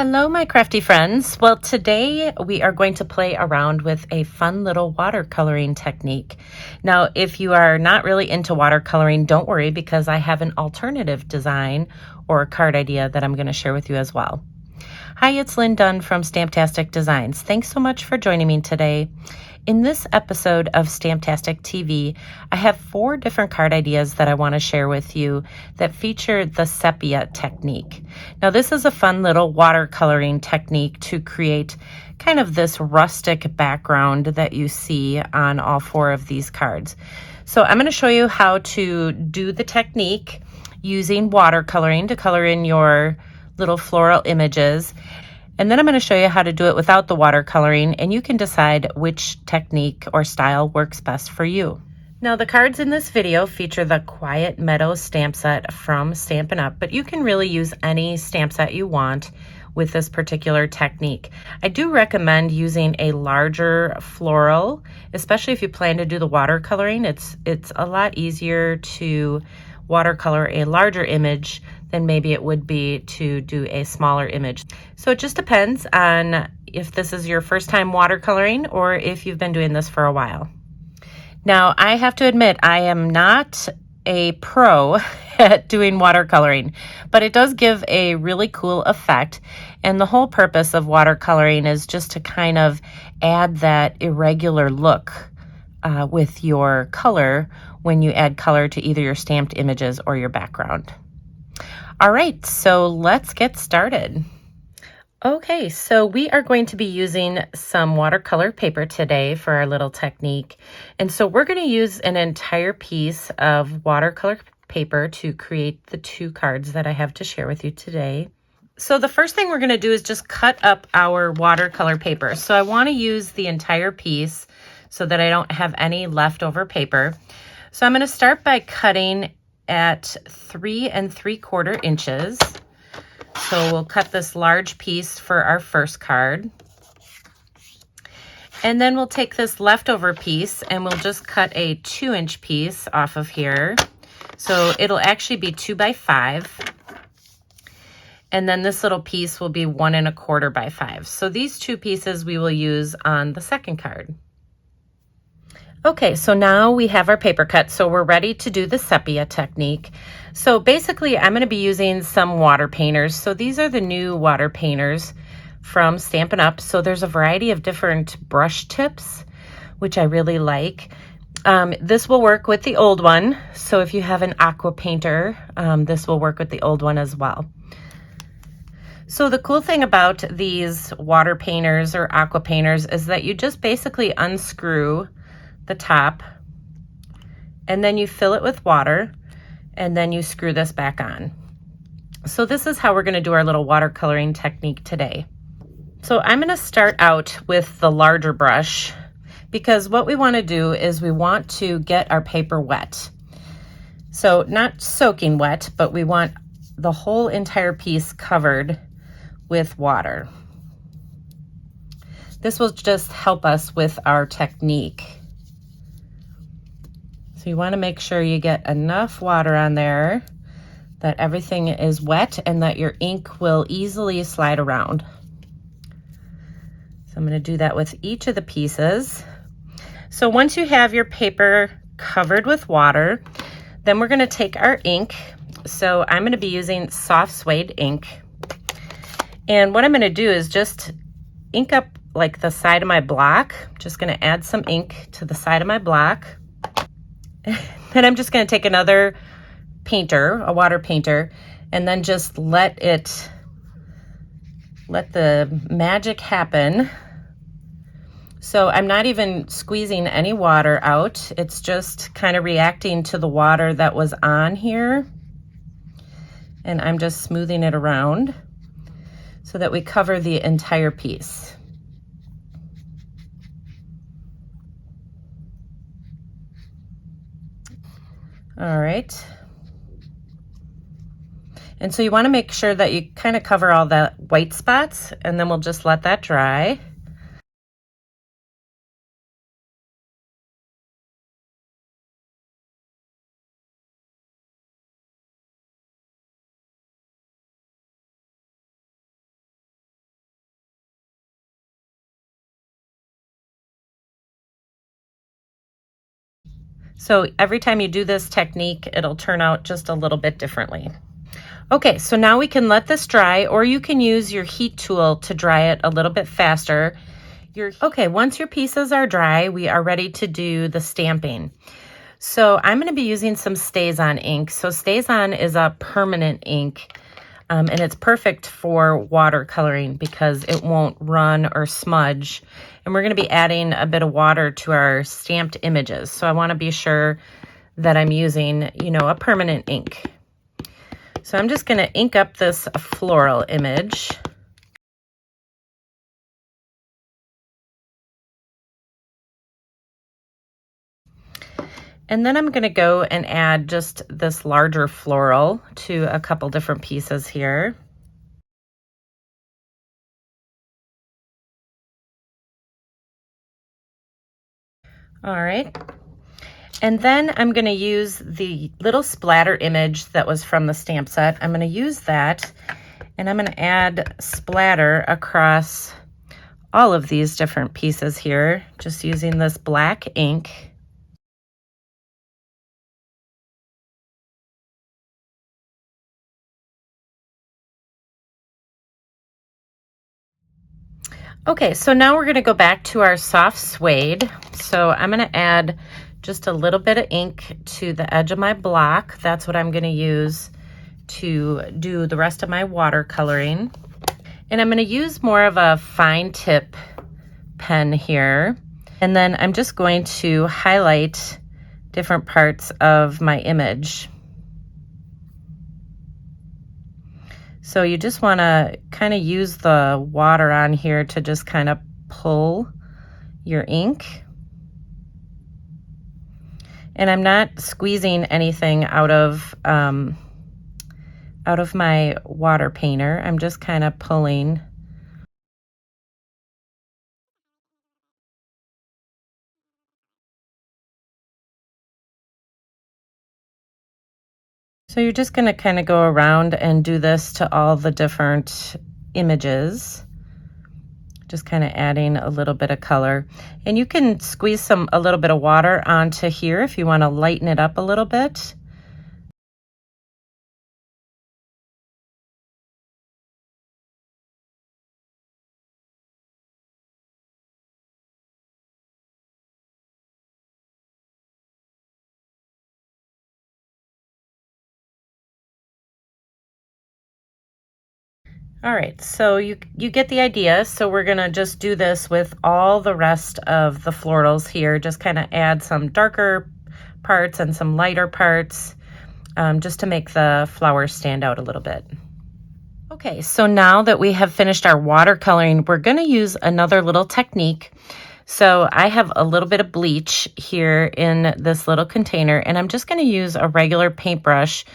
Hello, my crafty friends. Well, today we are going to play around with a fun little watercoloring technique. Now, if you are not really into watercoloring, don't worry because I have an alternative design or card idea that I'm going to share with you as well. Hi, it's Lynn Dunn from Stamptastic Designs. Thanks so much for joining me today. In this episode of Stamptastic TV, I have 4 different card ideas that I want to share with you that feature the Sepia technique. Now, this is a fun little watercoloring technique to create kind of this rustic background that you see on all 4 of these cards. So I'm going to show you how to do the technique using watercoloring to color in your little floral images. And then I'm going to show you how to do it without the watercoloring, and you can decide which technique or style works best for you. Now, the cards in this video feature the Quiet Meadow stamp set from Stampin Up, but you can really use any stamp set you want with this particular technique. I do recommend using a larger floral, especially if you plan to do the watercoloring. It's a lot easier to watercolor a larger image than maybe it would be to do a smaller image. So it just depends on if this is your first time watercoloring or if you've been doing this for a while. Now, I have to admit, I am not a pro at doing watercoloring, but it does give a really cool effect. And the whole purpose of watercoloring is just to kind of add that irregular look with your color when you add color to either your stamped images or your background. All right, so let's get started. Okay, so we are going to be using some watercolor paper today for our little technique. And so we're going to use an entire piece of watercolor paper to create the 2 cards that I have to share with you today. So the first thing we're going to do is just cut up our watercolor paper. So I want to use the entire piece so that I don't have any leftover paper. So I'm going to start by cutting at 3 3/4 inches. So we'll cut this large piece for our first card. And then we'll take this leftover piece and we'll just cut a 2-inch piece off of here. So it'll actually be 2 by 5. And then this little piece will be 1 1/4 by 5. So these 2 pieces we will use on the second card. Okay, so now we have our paper cut, so we're ready to do the sepia technique. So basically, I'm going to be using some water painters. So these are the new water painters from Stampin' Up. So there's a variety of different brush tips, which I really like. This will work with the old one. So if you have an aqua painter, this will work with the old one as well. So the cool thing about these water painters or aqua painters is that you just basically unscrew the top and then you fill it with water and then you screw this back on. So this is how we're going to do our little watercoloring technique today. So I'm going to start out with the larger brush because what we want to do is we want to get our paper wet. So not soaking wet, but we want the whole entire piece covered with water. This will just help us with our technique. So you want to make sure you get enough water on there that everything is wet and that your ink will easily slide around. So I'm going to do that with each of the pieces. So once you have your paper covered with water, then we're going to take our ink. So I'm going to be using soft suede ink. And what I'm going to do is just ink up like the side of my block. I'm just going to add some ink to the side of my block. Then I'm just going to take another painter, a water painter, and then just let the magic happen. So I'm not even squeezing any water out. It's just kind of reacting to the water that was on here. And I'm just smoothing it around so that we cover the entire piece. All right. And so you want to make sure that you kind of cover all the white spots, and then we'll just let that dry. So every time you do this technique, it'll turn out just a little bit differently. Okay, so now we can let this dry, or you can use your heat tool to dry it a little bit faster. Okay, once your pieces are dry, we are ready to do the stamping. So I'm going to be using some StazOn ink. So StazOn is a permanent ink, and it's perfect for watercoloring because it won't run or smudge. And we're going to be adding a bit of water to our stamped images. So I want to be sure that I'm using, you know, a permanent ink. So I'm just going to ink up this floral image. And then I'm going to go and add just this larger floral to a couple different pieces here. All right. And then I'm going to use the little splatter image that was from the stamp set. I'm going to use that, and I'm going to add splatter across all of these different pieces here, just using this black ink. Okay, so now we're going to go back to our soft suede. So I'm going to add just a little bit of ink to the edge of my block. That's what I'm going to use to do the rest of my watercoloring. And I'm going to use more of a fine tip pen here. And then I'm just going to highlight different parts of my image. So you just want to kind of use the water on here to just kind of pull your ink. And I'm not squeezing anything out of my water painter. I'm just kind of pulling. So you're just going to kind of go around and do this to all the different images. Just kind of adding a little bit of color. And you can squeeze a little bit of water onto here if you want to lighten it up a little bit. All right, so you get the idea. So we're gonna just do this with all the rest of the florals here. Just kind of add some darker parts and some lighter parts, just to make the flowers stand out a little bit. Okay, so now that we have finished our watercoloring, we're gonna use another little technique. So I have a little bit of bleach here in this little container, and I'm just gonna use a regular paintbrush.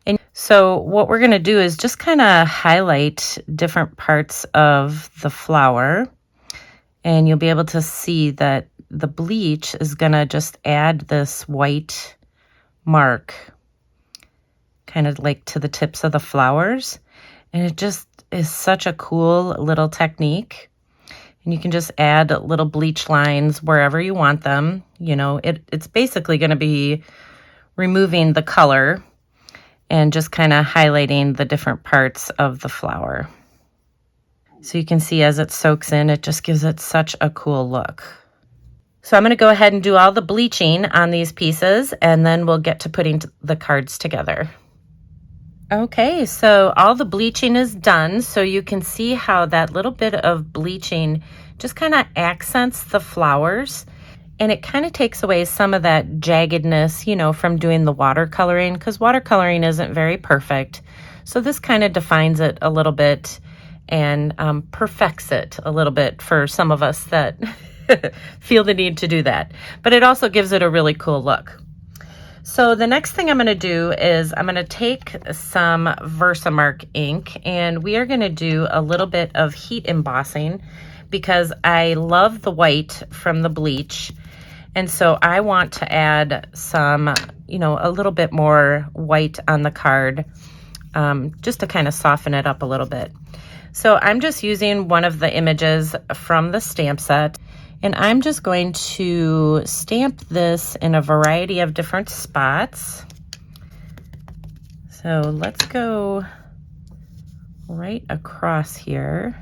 And so what we're going to do is just kind of highlight different parts of the flower, and you'll be able to see that the bleach is going to just add this white mark kind of like to the tips of the flowers. And it just is such a cool little technique. And you can just add little bleach lines wherever you want them. You know, it's basically going to be removing the color and just kind of highlighting the different parts of the flower. So you can see as it soaks in, it just gives it such a cool look. So I'm going to go ahead and do all the bleaching on these pieces, and then we'll get to putting the cards together. Okay, so all the bleaching is done. So you can see how that little bit of bleaching just kind of accents the flowers. And it kind of takes away some of that jaggedness, you know, from doing the watercoloring, because watercoloring isn't very perfect. So this kind of defines it a little bit and perfects it a little bit for some of us that feel the need to do that. But it also gives it a really cool look. So the next thing I'm going to do is I'm going to take some Versamark ink, and we are going to do a little bit of heat embossing because I love the white from the bleach. And so I want to add some, you know, a little bit more white on the card, just to kind of soften it up a little bit. So I'm just using one of the images from the stamp set. And I'm just going to stamp this in a variety of different spots. So let's go right across here.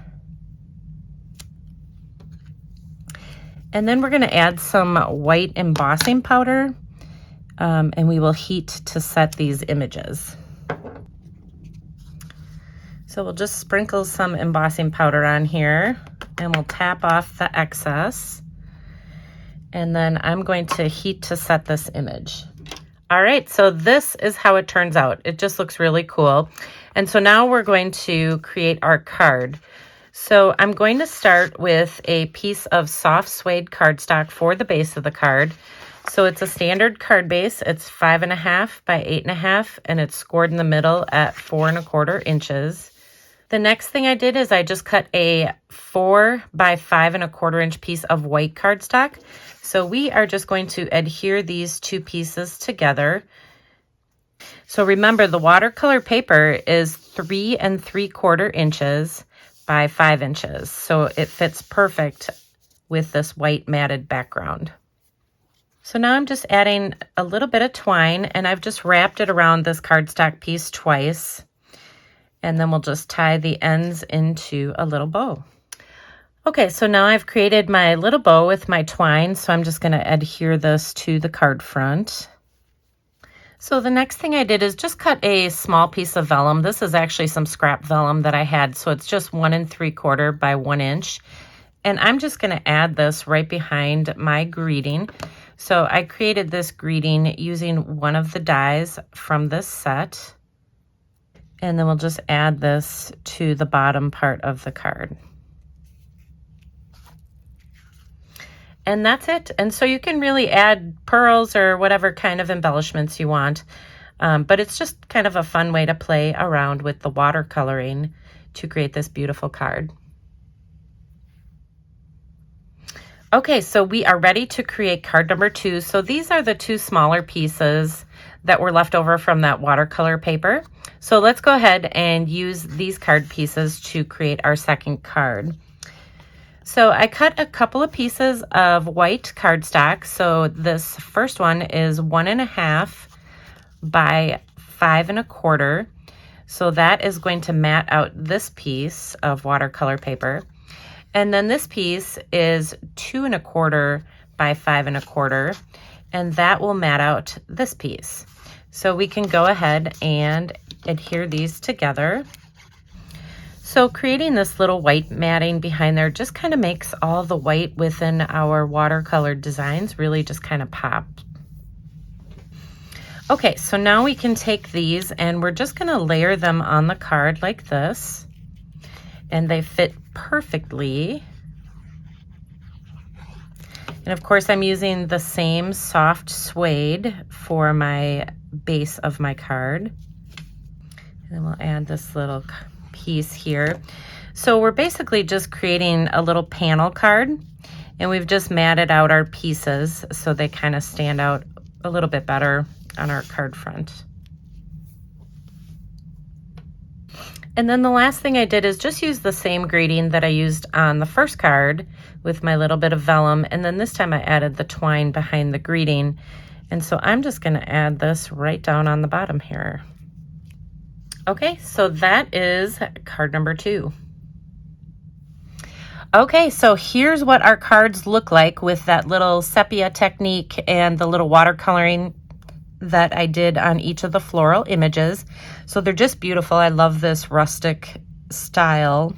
And then we're going to add some white embossing powder, and we will heat to set these images. So we'll just sprinkle some embossing powder on here, and we'll tap off the excess. And then I'm going to heat to set this image. All right, so this is how it turns out. It just looks really cool. And so now we're going to create our card. So I'm going to start with a piece of soft suede cardstock for the base of the card. So it's a standard card base. It's 5.5 by 8.5, and it's scored in the middle at 4.25 inches. The next thing I did is I just cut a 4 by 5.25 inch piece of white cardstock. So we are just going to adhere these two pieces together. So remember, the watercolor paper is 3 3/4 inches by 5 inches. So it fits perfect with this white matted background. So now I'm just adding a little bit of twine, and I've just wrapped it around this cardstock piece twice. And then we'll just tie the ends into a little bow. Okay, so now I've created my little bow with my twine, so I'm just going to adhere this to the card front. So the next thing I did is just cut a small piece of vellum. This is actually some scrap vellum that I had, so it's just 1 3/4 by 1 inch. And I'm just going to add this right behind my greeting. So I created this greeting using one of the dies from this set. And then we'll just add this to the bottom part of the card. And that's it. And so you can really add pearls or whatever kind of embellishments you want. But it's just kind of a fun way to play around with the watercoloring to create this beautiful card. Okay, so we are ready to create card number 2. So these are the 2 smaller pieces that were left over from that watercolor paper. So let's go ahead and use these card pieces to create our second card. So I cut a couple of pieces of white cardstock. So this first one is 1.5 by 5.25. So that is going to mat out this piece of watercolor paper. And then this piece is 2.25 by 5.25, and that will mat out this piece. So we can go ahead and adhere these together. So creating this little white matting behind there just kind of makes all the white within our watercolor designs really just kind of pop. Okay, so now we can take these and we're just going to layer them on the card like this. And they fit perfectly. And of course I'm using the same soft suede for my base of my card. And then we'll add this little piece here. So we're basically just creating a little panel card, and we've just matted out our pieces so they kind of stand out a little bit better on our card front. And then the last thing I did is just use the same greeting that I used on the first card with my little bit of vellum, and then this time I added the twine behind the greeting. And so I'm just going to add this right down on the bottom here. Okay, so that is card number 2. Okay, so here's what our cards look like with that little sepia technique and the little watercoloring that I did on each of the floral images. So they're just beautiful. I love this rustic style.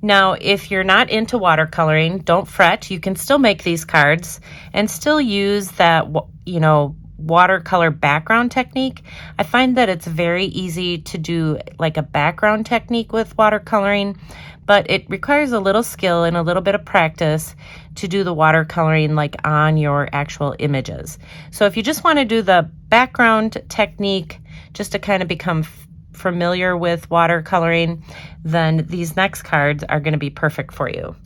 Now, if you're not into watercoloring, don't fret. You can still make these cards and still use that, you know, watercolor background technique. I find that it's very easy to do like a background technique with watercoloring, but it requires a little skill and a little bit of practice to do the watercoloring like on your actual images. So if you just want to do the background technique just to kind of become familiar with watercoloring, then these next cards are going to be perfect for you.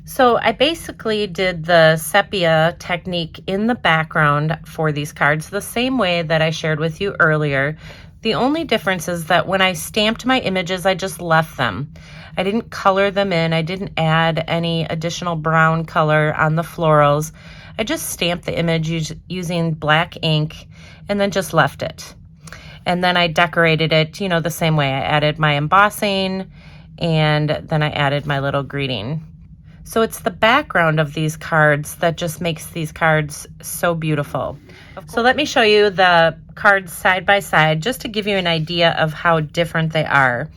So I basically did the sepia technique in the background for these cards the same way that I shared with you earlier. The only difference is that when I stamped my images, I just left them. I didn't color them in. I didn't add any additional brown color on the florals. I just stamped the image using black ink and then just left it. And then I decorated it, you know, the same way. I added my embossing and then I added my little greeting. So it's the background of these cards that just makes these cards so beautiful. So let me show you the cards side by side just to give you an idea of how different they are.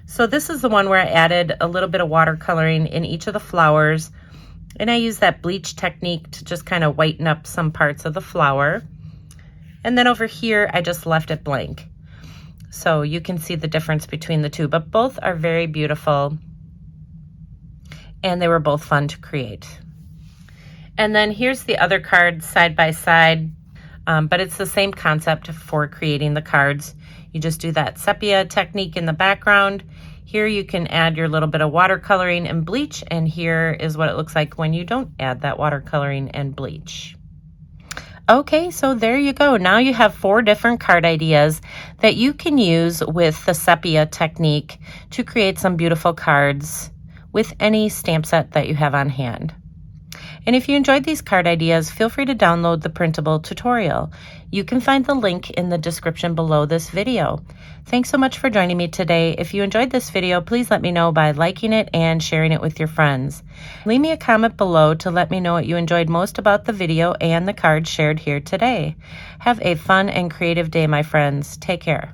So this is the one where I added a little bit of watercoloring in each of the flowers. And I use that bleach technique to just kind of whiten up some parts of the flower. And then over here, I just left it blank. So you can see the difference between the two, but both are very beautiful. And they were both fun to create. And then here's the other cards side by side, but it's the same concept for creating the cards. You just do that sepia technique in the background. Here you can add your little bit of watercoloring and bleach, and here is what it looks like when you don't add that watercoloring and bleach. Okay, so there you go. Now you have 4 different card ideas that you can use with the sepia technique to create some beautiful cards with any stamp set that you have on hand. And if you enjoyed these card ideas, feel free to download the printable tutorial. You can find the link in the description below this video. Thanks so much for joining me today. If you enjoyed this video, please let me know by liking it and sharing it with your friends. Leave me a comment below to let me know what you enjoyed most about the video and the cards shared here today. Have a fun and creative day, my friends. Take care.